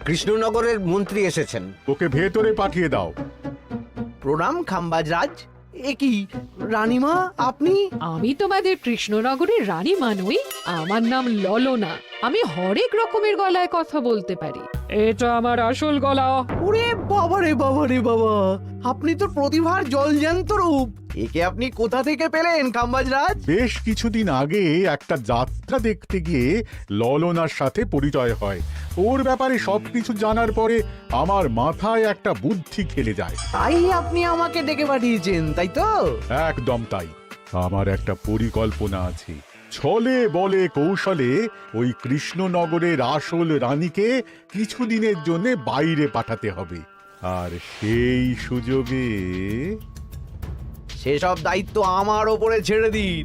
কৃষ্ণনগরের মন্ত্রী এসেছেন। ওকে ভেতরে পাঠিয়ে দাও। প্রণাম খাম্বাজ রাজ। এ কি রানীমা, আপনি? আমি তোমাদের কৃষ্ণনগরের রানীমা নই, আমার নাম ললনা। আমি হরেক রকমের গলায় কথা বলতে পারি। এটা আমার আসল গলা। ওরে বাবা রে বাবা রে বাবা, আপনি তো প্রতিভার জলজ্যান্ত রূপ। একে আপনি কোথা থেকে পেলেন খাম্বাজ রাজ? বেশ কিছুদিন আগে একটা যাত্রা দেখতে গিয়ে ললনার সাথে পরিচয় হয়। ওর ব্যাপারে সবকিছু জানার পরে আমার মাথায় একটা বুদ্ধি খেলে যায়। তাই আপনি আমাকে ডেকে পাঠিয়েছেন, তাই তো? একদম তাই। আমার একটা পরিকল্পনা আছে। ছলে বলে কৌশলে ওই কৃষ্ণনগরের আসল রানীকে কিছুদিনের জন্য বাইরে পাঠাতে হবে, আর সেই সুযোগে সেসব দায়িত্ব আমার ওপরে ছেড়ে দিন।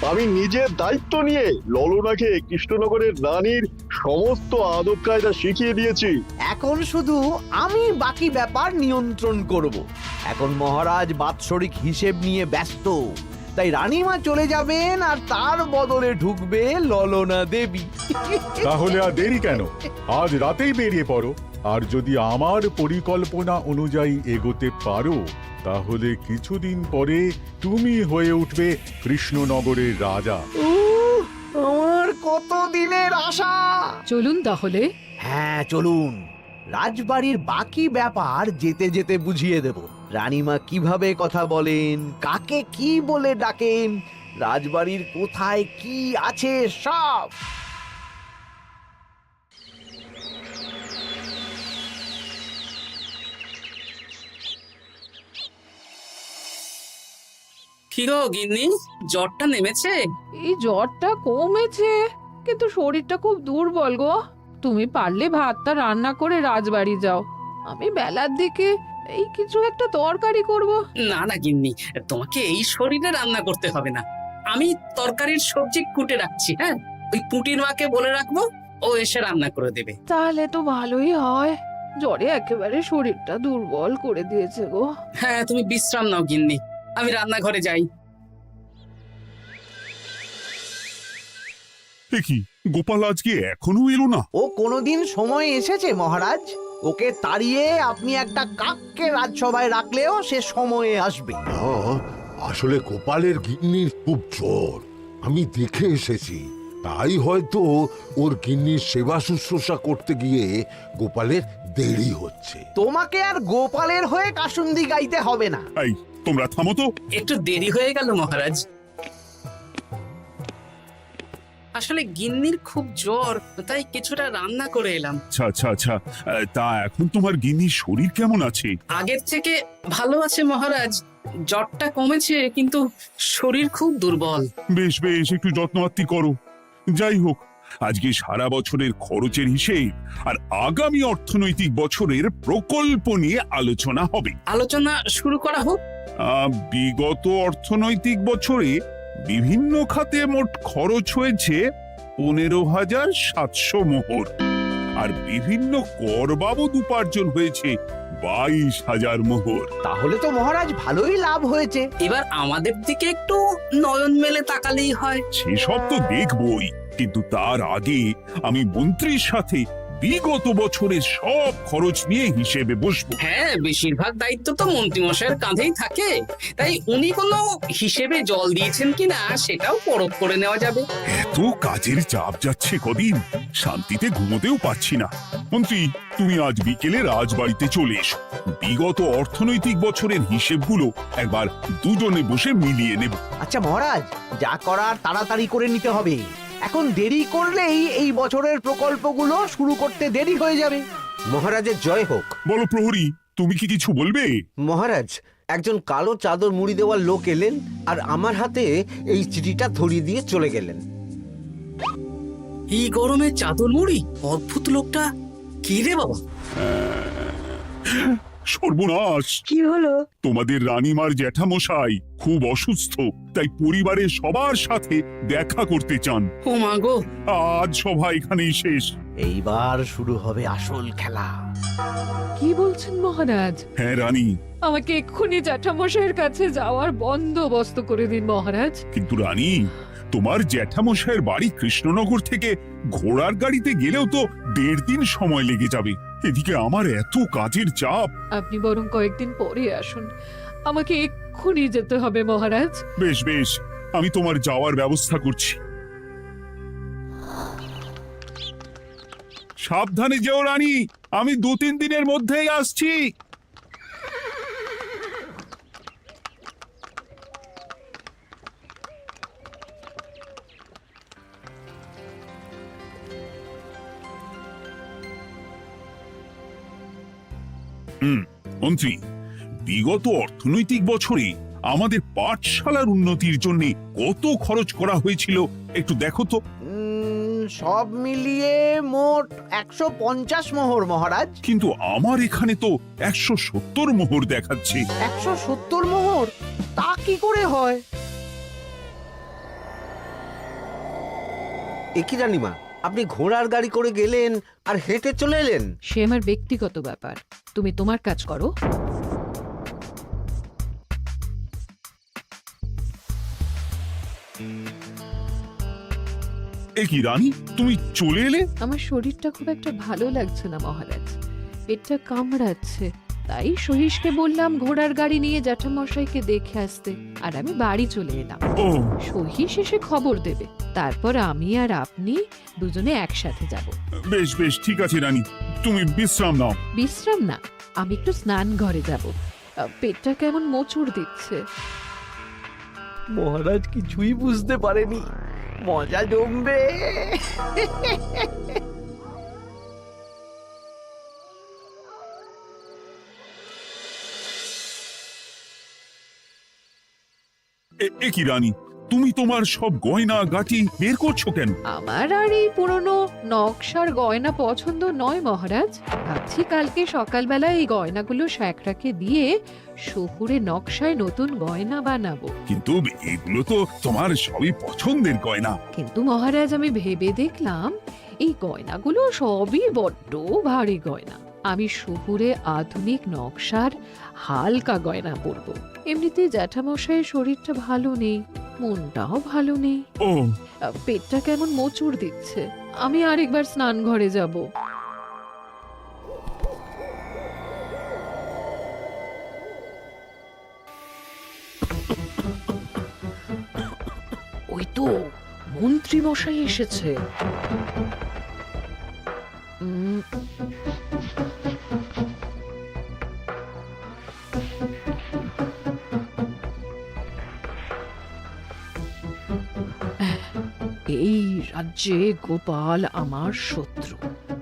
আমি নিজের দায়িত্ব নিয়ে ললনাকে কৃষ্ণনগরের রানীর সমস্ত আদব কায়দা শিখিয়ে দিয়েছি। এখন শুধু আমি বাকি ব্যাপার নিয়ন্ত্রণ করব। এখন মহারাজ বাৎসরিক হিসেব নিয়ে ব্যস্ত, তাই রানীমা চলে যাবেন আর তার বদলে ঢুকবে ললনা দেবী। তাহলে আর দেরি কেন? আজ রাতেই বেরিয়ে পড়ো। আর যদি আমার পরিকল্পনা অনুযায়ী এগোতে পারো, তাহলে কিছুদিন পরে তুমি হয়ে উঠবে কৃষ্ণনগরের রাজা। আমার কত দিনের আশা। চলুন তাহলে। হ্যাঁ চলুন। রাজবাড়ির বাকি ব্যাপার যেতে যেতে বুঝিয়ে দেব। রানীমা কিভাবে কথা বলেন, কাকে কি বলে ডাকেন, রাজবাড়ির কোথায় কি আছে সব। কি গো গিন্নি, জ্বরটা নেমেছে? এই জ্বরটা কমেছে, কিন্তু শরীরটা খুব দুর্বল গো। তুমি পারলে ভাতটা রান্না করে রাজবাড়ি যাও, আমি বেলার দিকে এই কিছু একটা তরকারি করব। না না গিন্নি, তোমাকে এই শরীরে রান্না করতে হবে না। আমি তরকারির সবজি কুটে রাখছি। হ্যাঁ, ওই পুটির মাকে বলে রাখবো, ও এসে রান্না করে দেবে। তাহলে তো ভালোই হয়, জ্বরে একেবারে শরীরটা দুর্বল করে দিয়েছে গো। হ্যাঁ, তুমি বিশ্রাম নাও গিন্নি, আমি রান্নাঘরে যাই। কি গোপাল আজকে এখনো এলো না? ও কোনোদিন সময় এসেছে মহারাজ? ওকে তাড়িয়ে আপনি একটা কাককে রাজসভায় রাখলেও সে সময়ে আসবে। আসলে গোপালের গিন্নির খুব জ্বর, আমি দেখে এসেছি। তাই হয়তো ওর গিন্নির সেবা শুশ্রূষা করতে গিয়ে গোপালের দেরি হচ্ছে। তোমাকে আর গোপালের হয়ে কাসুন্দি গাইতে হবে না। এই তোমরা থামো তো। একটু দেরি হয়ে গেল মহারাজ। আসলে গিন্নির খুব জ্বর, তাই কিছুটা রান্না করে এলাম। আচ্ছা আচ্ছা আচ্ছা, তা এখন তোমার গিন্নির শরীর কেমন আছে? আগের থেকে ভালো আছে মহারাজ, জ্বরটা কমেছে, কিন্তু শরীর খুব দুর্বল। বেশ বেশ, একটু যত্নআত্তি করো। যাই হোক, আজকে সারা বছরের খরচের হিসেব আর আগামী অর্থনৈতিক বছরের প্রকল্প নিয়ে আলোচনা হবে। আলোচনা শুরু করা হোক। বিগত অর্থনৈতিক বছরে বিভিন্ন খাতে মোট খরচ হয়েছে 15,700 মোহর, আর বিভিন্ন কর বাবদ উপার্জন হয়েছে 22,000 মোহর। তাহলে তো মহারাজ ভালোই লাভ হয়েছে। এবার আমাদের দিকে একটু নয়ন মেলে তাকালেই হয়। সেসব তো দেখবই, কিন্তু তার আগে আমি মন্ত্রীর সাথে বিগত বছরের সব খরচ নিয়ে হিসেবে বসবো। হ্যাঁ, বেশিরভাগ দায়িত্ব তো মন্ত্রীমশাইয়ের কাঁধেই থাকে, তাই উনি কোনো হিসেবে জল দিয়েছেন কিনা সেটাও পরখ করে নেওয়া যাবে। এত কাজের চাপ যাচ্ছে কদিন, শান্তিতে ঘুমোতেও পাচ্ছি না। মন্ত্রী, তুমি আজ বিকেলে রাজবাড়িতে চলে এসো। বিগত অর্থনৈতিক বছরের হিসেবগুলো একবার দুজনে বসে মিলিয়ে নেব। আচ্ছা মহারাজ, যা করার তাড়াতাড়ি করে নিতে হবে। এখন দেরি করলেই এই বছরের প্রকল্পগুলো শুরু করতে দেরি হয়ে যাবে। মহারাজের জয় হোক। বলো প্রহরী, তুমি কি কিছু বলবে? মহারাজ, একজন কালো চাদর মুড়ি দেওয়ার লোক এলেন আর আমার হাতে এই চিঠিটা ধরিয়ে দিয়ে চলে গেলেন। এই গরমে চাদর মুড়ি? অদ্ভুত লোকটা। কি রে বাবা? সর্বনাশ! কি হলো? তোমাদের রানীমার জ্যাঠামশাই খুব অসুস্থ, তাই পরিবারের সবার সাথে দেখা করতে চান। ও মা গো! আজ সভা এখানেই শেষ। এইবার শুরু হবে আসল খেলা। কি বলছেন মহারাজ? হ্যাঁ রানী। আমাকে এক্ষুনি জ্যাঠামশাইয়ের কাছে যাওয়ার বন্দোবস্ত করে দিন মহারাজ। কিন্তু রানী, তোমার জ্যাঠামশাইয়ের বাড়ি কৃষ্ণনগর থেকে ঘোড়ার গাড়িতে গেলেও তো 1.5 দিন সময় লেগে যাবে। এদিকে আমার এত কাজের চাপ। আপনি বরং কয়েকদিন পরে আসুন, আমাকে এক্ষুনি যেতে হবে মহারাজ। বেশ বেশ, আমি তোমার যাওয়ার ব্যবস্থা করছি। সাবধানে যেও রানী, আমি 2-3 দিনের মধ্যেই আসছি। মন্ত্রী, বিগত অর্থনৈতিক বছরে আমাদের পাঠশালার উন্নতির জন্য কত খরচ করা হয়েছিল একটু দেখো তো। সব মিলিয়ে মোট 150 মোহর মহারাজ। কিন্তু আমার এখানে তো 170 মোহর দেখাচ্ছে। 170 মোহর? তা কি করে হয়? একই রানীমা, আপনি ঘোড়ার গাড়ি করে গেলেন আর হেঁটে চলে এলেন? সে আমার ব্যক্তিগত ব্যাপার, তুমি তোমার কাজ করো। এ কি রানী, তুমি চলে এলে? আমার শরীরটা খুব একটা ভালো লাগছে না মহারাজ, পেটটা কামড়াচ্ছে, তাই সহিসকে বললাম ঘোড়ার গাড়ি নিয়ে জ্যাঠামশাইকে দেখে আসতে, আর আমি বাড়ি চলে এলাম। ও, সহিস এসে খবর দেবে, তারপর আমি আর আপনি দুজনে একসাথে যাব। বেশ বেশ, ঠিক আছে রানী, তুমি বিশ্রাম নাও। বিশ্রাম না, আমি একটু স্নান ঘরে যাব, পেটটা কেমন মোচড় দিচ্ছে। মহারাজ কিছুই বুঝতে পারেনি, মজা জমবে। এ কি রানী, তুমি তোমার সব গয়না গাটি বের করছো কেন? আমার আর এই পুরনো নকশার গয়না পছন্দ নয় মহারাজ, ভাবছি কালকে সকালবেলা এই গয়নাগুলো শ্যাকরাকে দিয়ে শহুরে নকশায় নতুন গয়না বানাবো। কিন্তু এগুলো তো তোমার সবই পছন্দের গয়না। কিন্তু মহারাজ আমি ভেবে দেখলাম এই গয়নাগুলো সবই বড্ড ভারী গয়না, আমি শহুরে আধুনিক নকশার হালকা গয়না পরবো। এমনিতে জ্যাঠামশাইয়ের শরীরটা ভালো নেই, মনটাও ভালো নেই, ও, পেটটা কেমন মোচড় দিচ্ছে, আমি আরেকবার স্নান ঘরে যাব। ওই তো মন্ত্রী মশাই এসেছে। এই রাজ্যে গোপাল আমার শত্রু,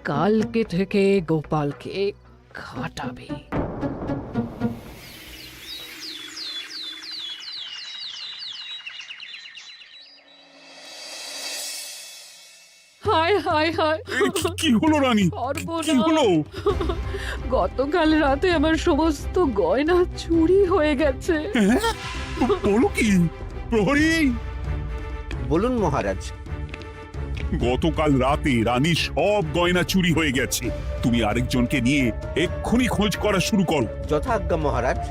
কালকে থেকে গোপালকে খাটাবে। হায় হায় হায়, কি হলো রানী, কি হলো? গতকাল রাতে আমার সমস্ত গয়না চুরি হয়ে গেছে। হ্যাঁ? বলো কি? প্রহরী, বলুন মহারাজ। গতকাল রাতে রানীর সব গয়না চুরি হয়ে গেছে। তুমি আরেকজনকে নিয়ে এক্ষুনি খোঁজ করা শুরু করো। যথাজ্ঞা মহারাজ।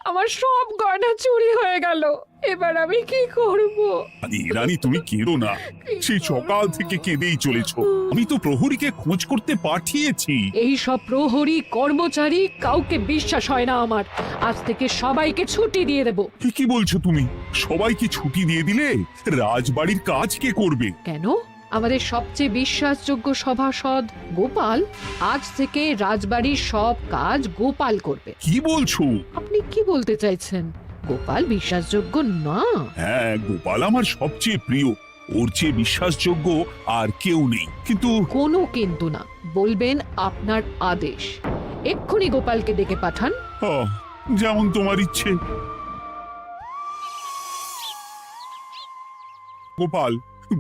আমার সব গয়না চুরি হয়ে গেল, এবার আমি কি করব? রানী তুমি কেঁদো না, সেই সকাল থেকে কেঁদেই চলেছো। আমি তো প্রহরীকে খোঁজ করতে পাঠিয়েছি। এই সব প্রহরী কর্মচারী কাউকে বিশ্বাস হয় না আমার, আজ থেকে সবাইকে ছুটি দিয়ে দেব। কি বলছো তুমি? সবাইকে ছুটি দিয়ে দিলে রাজবাড়ির কাজ কে করবে? কেন? আমাদের সবচেয়ে বিশ্বাসযোগ্য সভাসদ গোপাল আজ থেকে রাজবাড়ির সব কাজ গোপাল করবে। কি বলছো? আপনি কি বলতে চাইছেন? গোপাল বিশ্বাসযোগ্য না? হ্যাঁ, গোপাল আমার সবচেয়ে প্রিয়, ওর চেয়ে বিশ্বাসযোগ্য আর কেউ নেই। কিন্তু কোনো কিন্তু না, বলবেন আপনার আদেশ। এক্ষুনি গোপালকে ডেকে পাঠান। যেমন তোমার ইচ্ছে। গোপাল,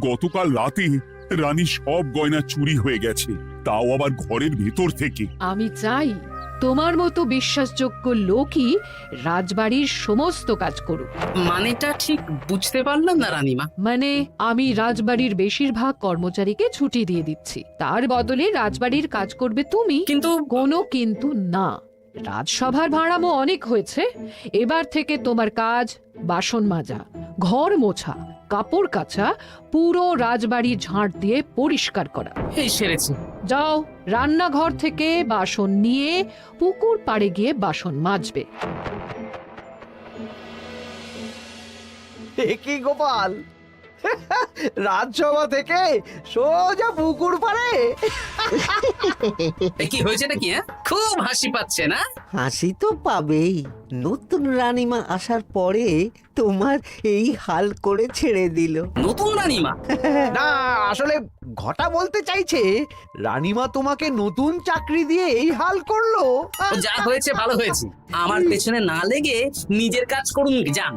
গতকাল রাতে রানীর সব গয়না চুরি হয়ে গেছে, তাও আবার ঘরের ভেতর থেকে। আমি চাই তোমার মতো বিশ্বাসযোগ্য লোকই রাজবাড়ির সমস্ত কাজ করুক। মানেটা ঠিক বুঝতে পারলাম না রানীমা। মানে আমি রাজবাড়ির বেশিরভাগ কর্মচারীকে ছুটি দিয়ে দিচ্ছি, তার বদলে রাজবাড়ির কাজ করবে তুমি। কিন্তু কোনো কিন্তু না, রাজসভার ভাড়ামো অনেক হয়েছে, এবার থেকে তোমার কাজ বাসন মাজা, ঘর মোছা, কাপড় কাচা, পুরো রাজবাড়ি ঝাঁট দিয়ে পরিষ্কার করা। এই সেরেছে। যাও, রান্নাঘর থেকে বাসন নিয়ে পুকুর পাড়ে গিয়ে বাসন মাজবে। এ কি গোপাল, রাজসভা থেকে সোজা পুকুর পাড়ে? এ কি হয়েছে নাকি? খুব হাসি পাচ্ছে না? হাসি তো পাবেই, নতুন রানীমা আসার পরে তোমার এই হাল করে ছেড়ে দিল। নতুন রানীমা? না, আসলে ঘটা বলতে চাইছে রানীমা তোমাকে নতুন চাকরি দিয়ে এই হাল করলো। ও যা হয়েছে ভালো হয়েছে, আমার পেছনে না লেগে নিজের কাজ করুন, যান।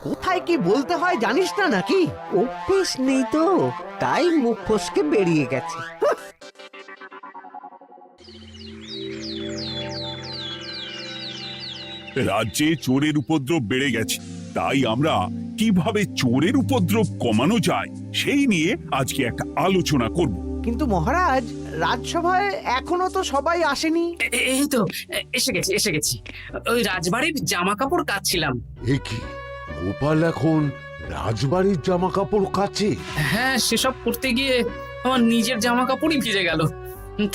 কোথায় কি বলতে হয় জানিস না নাকি? অভ্যেস নেই তো, তাই মুখ ফসকে বেরিয়ে গেছে। রাজ্যে চোরের উপদ্রব বেড়ে গেছে, তাই আমরা কিভাবে চোরের উপদ্রব কমানো যায় সেই নিয়ে আজকে একটা আলোচনা করব। কিন্তু মহারাজ, রাজসভায় এখনো তো সবাই আসেনি। এই তো এসে গেছি। ওই রাজবাড়ির জামা কাপড় কাচ্ছিলাম। এ কি, গোপাল এখন রাজবাড়ির জামা কাপড় কাচে? হ্যাঁ, সেসব করতে গিয়ে আমার নিজের জামা কাপড়ই ভিজে গেল,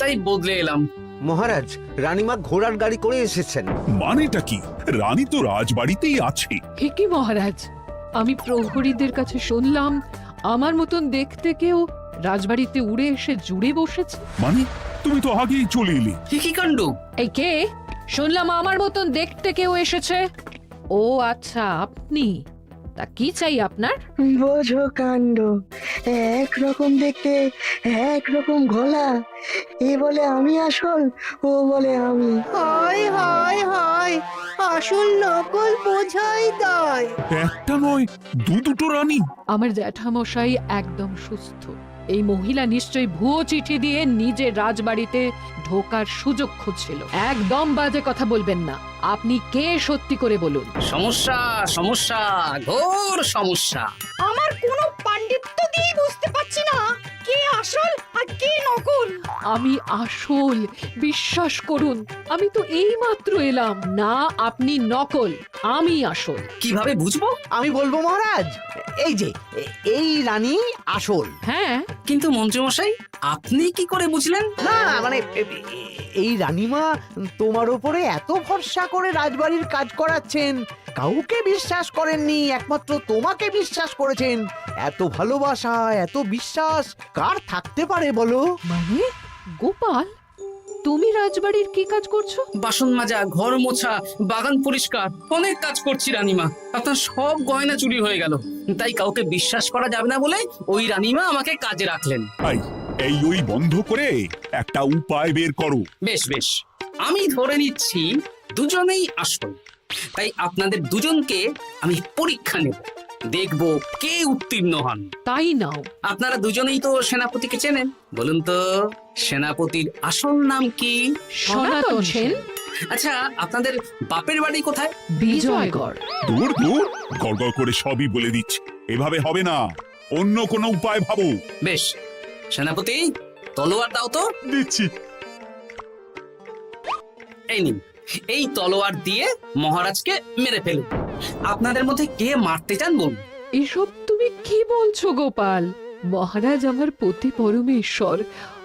তাই বদলে এলাম। মহারাজ, রানীমা ঘোড়ার গাড়ি করে এসেছেন। মানেটা কি? রানী তো রাজবাড়িতেই আছে। হে কি মহারাজ, আমি প্রহরীদের কাছে শুনলাম আমার মতন দেখতে কেউ রাজবাড়িতে উড়ে এসে জুড়ে বসেছে। মানে তুমি তো আগেই চলে এলে। কি কাণ্ড! এই কে? শুনলাম আমার মতন দেখতে কেউ এসেছে। ও আচ্ছা, আপনি। তা কি চাই আপনার? বোঝো কাণ্ড, একরকম দেখতে একরকম গলা। এ বলে আমি আসল, ও বলে আমি। হায় হায় হায়, আসল নকল বোঝাই দায়। একটা নয়, দুটো রানী। আমার জ্যাঠামশাই একদম সুস্থ। এই মহিলা নিশ্চয়ই ভুয়ো চিঠি দিয়ে নিজের রাজবাড়িতে ঢোকার সুযোগ খুঁজছিল। একদম বাজে কথা বলবেন না। আপনি কে সত্যি করে বলুন। সমস্যা সমস্যা, ঘোর সমস্যা। আমার কোনো পাণ্ডিত্য দিয়ে বুঝতে পারছি না কে আসল আর কে নকল। আমি আসল, বিশ্বাস করুন। আমি তো এইমাত্র এলাম। না, আপনি নকল, আমি আসল। কিভাবে বুঝবো? আমি বলবো মহারাজ, এই যে এই রানী আসল। হ্যাঁ, কিন্তু মন্ত্রীমশাই, আপনি কি করে বুঝলেন? না মানে এই রানীমা তোমার উপরে এত ভরসা করে রাজবাড়ির কাজ করাচ্ছেন, কাউকে বিশ্বাস করেননি, একমাত্র তোমাকে বিশ্বাস করেছেন। এত ভালোবাসা, এত বিশ্বাস কার থাকতে পারে বলো? মানে গোপাল, তুমি রাজবাড়ির কি কাজ করছো? বাসন মাজা, ঘর মোছা, বাগান পরিষ্কার, অনেক কাজ করছি রানীমা। আপনার সব গয়না চুরি হয়ে গেল, তাই কাউকে বিশ্বাস করা যাবে না বলে ওই রানীমা আমাকে কাজে রাখলেন। এই ওই বন্ধ করে একটা উপায় বের করো। বেশ বেশ, আমি ধরে নিচ্ছি দুজনেই আসল। তাই আপনাদের দুজনকে আমি পরীক্ষা নেব, দেখব কে উত্তীর্ণ হন। তাই নাও। আপনারা দুজনেই তো সেনাপতিকে চেনেন, বলুন তো সেনাপতির আসল নাম কি? সনাতন সেন। আচ্ছা, আপনাদের বাপের বাড়ি কোথায়? বিজয়গড়। দূর গড়গড় করে সবই বলে দিচ্ছে, এভাবে হবে না, অন্য কোনো উপায় ভাবো। বেশ, সেনাপতি তলোয়ার দাও তো। দিচ্ছি। এই নিন, এই তলোয়ার দিয়ে মহারাজকে মেরে ফেলুন। আপনাদের মধ্যে কে মারতে চান বলুন। এসব তুমি কি বলছো গোপাল? মহারাজ আমার পতি পরমেশ্বর,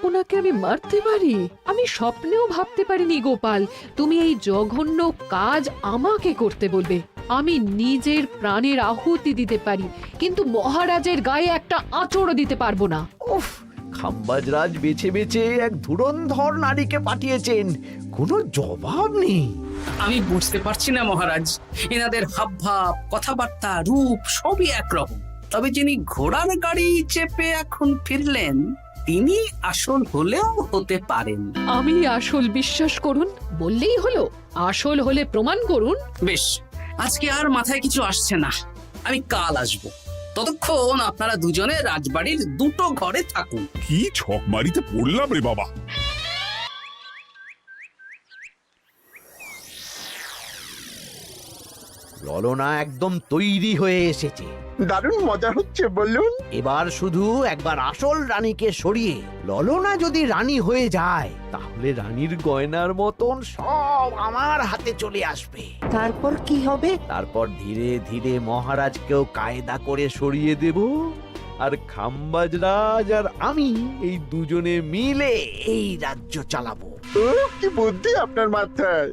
ওনাকে আমি মারতে পারি? আমি স্বপ্নেও ভাবতে পারিনি গোপাল তুমি এই জঘন্য কাজ আমাকে করতে বলবে। আমি নিজের প্রাণের আহুতি দিতে পারি, কিন্তু মহারাজের গায়ে একটা আঁচড়ও দিতে পারবো না। উফ, খাম্বাজরাজ বেছে বেছে এক ধুরন্ধর নারীকে পাঠিয়েছেন, কোনো জবাব নেই। আমি বুঝতে পারছি না মহারাজ, এনাদের হাবভাব, কথাবার্তা, রূপ সবই একরকম। তবে যিনি ঘোড়ার গাড়ি চেপে এখন ফিরলেন, তিনি আসল হলেও হতে পারেন। আমি আসল, বিশ্বাস করুন। বললেই হলো? আসল হলে প্রমাণ করুন। বেশ, আজকে আর মাথায় কিছু আসছে না, আমি কাল আসবো। ততক্ষণ আপনারা দুজনে রাজবাড়ির দুটো ঘরে থাকুন। কি ছক মারিতে পড়লাম রে বাবা। ললনা একদম তৈরি হয়ে এসেছে। দারুণ মজা হচ্ছে বলুন। এবার শুধু একবার আসল রানীকে সরিয়ে ললনা যদি রানী হয়ে যায়, তাহলে রানীর গয়নার মতন সব আমার হাতে চলে আসবে। তারপর কি হবে? তারপর ধীরে ধীরে মহারাজকেও কায়দা করে সরিয়ে দেব, আর খাম্বাজ রাজ আর আমি এই দুজনে মিলে এই রাজ্য চালাবো। কি বুদ্ধি আপনার মাথায়।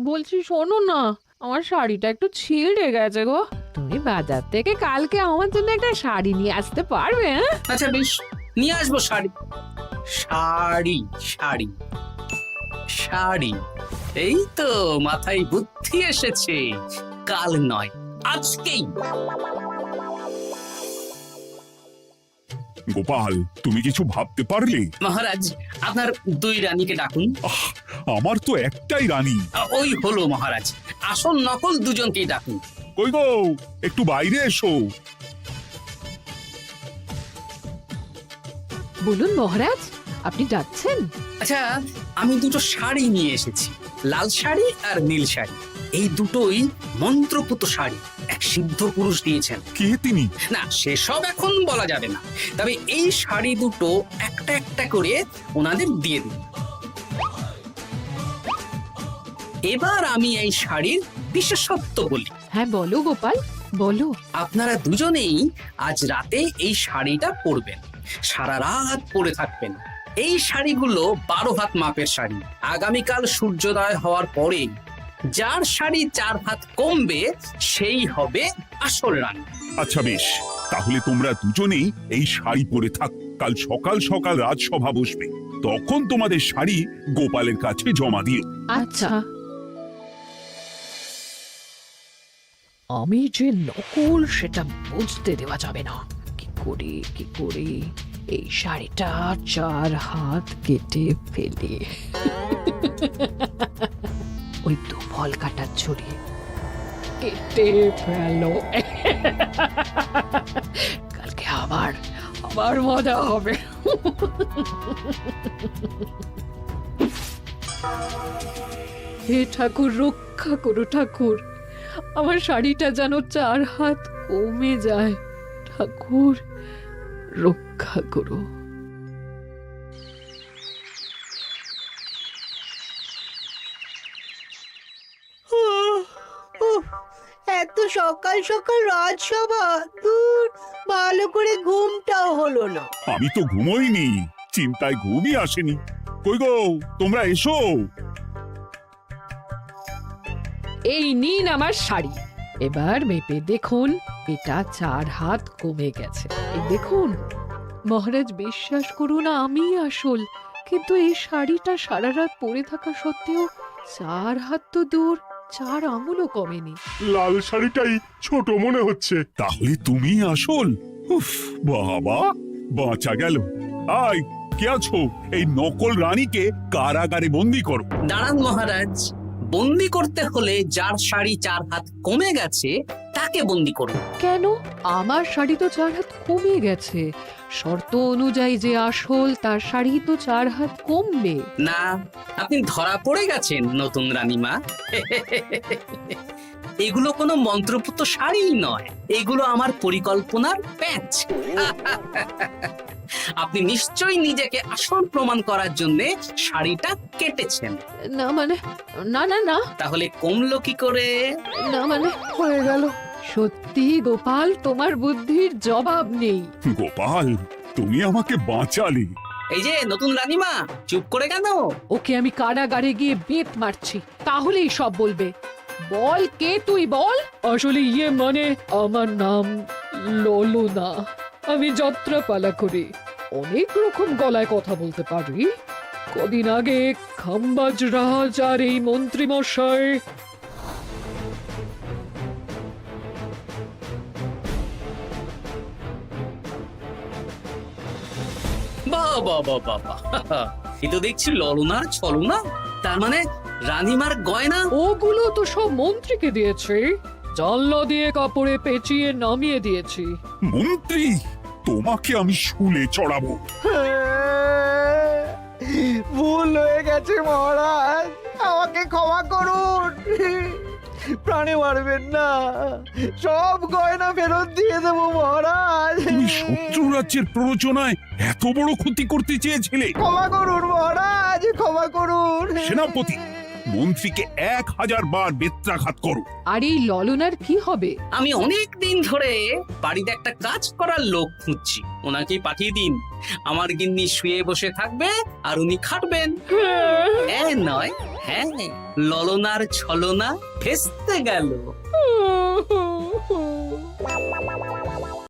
বলছি শোনো না, আমার শাড়িটা একটু ছিঁড়ে গেছে গো। তুমি বাজার থেকে কালকে আমার জন্য একটা শাড়ি নিয়ে আসতে পারবে? হ্যাঁ, আচ্ছা বেশ, নিয়ে আসবো শাড়ি। শাড়ি শাড়ি শাড়ি, এই তো মাথায় বুদ্ধি এসেছে। কাল নয়, আজকেই। গোপাল, তুমি কিছু ভাবতে পারলে? মহারাজ, আপনার দুই রানীকে ডাকুন। আমার তো একটাই রানী। ওই হলো মহারাজ, আসল নকল দুজনকেই ডাকুন। কই গো, একটু বাইরে এসো। বলুন মহারাজ, আপনি ডাকছেন? আচ্ছা, আমি দুটো শাড়ি নিয়ে এসেছি, লাল শাড়ি আর নীল শাড়ি। এই দুটোই মন্ত্রপুত শাড়ি, এক সিদ্ধ পুরুষ দিয়েছেন। কে তিনি? না, সেসব এখন বলা যাবে না, তবে এই শাড়ি দুটো একটা একটা করে ওনাদের দিয়ে দিন। এবার আমি এই শাড়ির বিশেষত্ব বলি। হ্যাঁ বলো গোপাল, বলো। আপনারা দুজনেই আজ রাতে এই শাড়িটা পরবেন, সারা রাত পরে থাকবেন। এই শাড়িগুলো 12 হাত মাপের শাড়ি। আগামীকাল সূর্যোদয় হওয়ার পরে যার শাড়ি 4 হাত কমবে সেই হবে আসল রানী। আচ্ছা বেশ, তাহলে তোমরা দুজনেই এই শাড়ি পরে থাক। কাল সকাল সকাল রাজসভা বসবে, তখন তোমাদের শাড়ি গোপালের কাছে জমা দিও। আচ্ছা। আমি যে নকল সেটা বুঝতে দেওয়া যাবে না। কি করে এই শাড়িটা 4 হাত কেটে ফেলে ওই দুফল কাটার ছড়িয়ে কেটে ফেলো। কালকে আবার মজা হবে। হে ঠাকুর, রক্ষা করো ঠাকুর, আমার শাড়িটা যেন 4 হাত কমে যায়। ঠাকুর রক্ষা করো। এত সকাল সকাল রাজসভা, দূর, ভালো করে ঘুমটাও হলো না। আমি তো ঘুমোইনি, চিন্তায় ঘুমই আসেনি। কই গো, তোমরা এসো। এই নিন আমার শাড়ি, এবার মেপে দেখুন, এটা 4 হাত কমে গেছে। এই দেখুন মহারাজ, বিশ্বাস করুন আমি আসল, কিন্তু এই শাড়িটা সারা রাত পরে থাকা সত্ত্বেও 4 হাত তো দূর, 4 আঙুলও কমেনি। লাল শাড়িটাই ছোট মনে হচ্ছে। তাহলে তুমি আসল? উফ, বাবা, বাঁচা গেল। আয়, কে আছো? এই নকল রানীকে কারাগারে বন্দি করো। দাঁড়ান মহারাজ, বন্দি করতে হলে যার শাড়ি 4 হাত কমে গেছে তাকে বন্দি করুন। কেন? আমার শাড়ি তো 4 হাত কমে গেছে। শর্ত অনুযায়ী যে আসল তার শাড়ি তো 4 হাত কমবে না, আপনি ধরা পড়ে গেছেন নতুন রানীমা। এগুলো কোনো মন্ত্রপুত শাড়ি নয়, এগুলো আমার পরিকল্পনার প্যাচ। আপনি নিশ্চয়ই নিজেকে আসল প্রমাণ করার জন্য শাড়িটা কেটেছেন। না মানে, না না না, তাহলে কমলো কি করে? না মানে হয়ে গেল। সত্যি গোপাল, তোমার বুদ্ধির জবাব নেই। গোপাল, তুমি আমাকে বাঁচালে। এই যে নতুন রানীমা, চুপ করে কেন? ওকে আমি কারাগারে গিয়ে বেত মারছি, তাহলেই সব বলবে। বল, কে তুই বল? আসলে মানে আমার নাম ললনা। আমি যাত্রাপালা করি, অনেক রকম গলায় কথা বলতে পারি। কদিন আগে খাম্বাজ রাজ আর এই মন্ত্রী মশাই বাবা, এ তো দেখছি ললনার ছলনা। তার মানে রানীমার গয়না? ওগুলো তো সব মন্ত্রীকে দিয়েছে, জানলা দিয়ে কাপড়ে পেঁচিয়ে নামিয়ে দিয়েছি। মন্ত্রী, তোমাকে আমি শুলে চড়াবো। ভুল হয়ে গেছে মহারাজ, আমাকে ক্ষমা করুন। প্রাণে মারবেন না, সব গয়না ফেরত দিয়ে দেবো মহারাজ। তুমি শত্রু রাজ্যের প্ররোচনায় এত বড় ক্ষতি করতে চেয়েছিলে? ক্ষমা করুন মহারাজ, ক্ষমা করুন। সেনাপতি, মন্ত্রীকে 1000 বার বেত্রাঘাত করো। আর এই ললনার কি হবে? আমি অনেক দিন ধরে বাড়িতে একটা কাজ করার লোক খুঁজছি, ওনাকেই পাঠিয়ে দিন। আমার গিন্নি শুয়ে বসে থাকবে আর উনি খাটবেন। নয়, হ্যাঁ, ললনার ছলনা ফেস্তে গেল।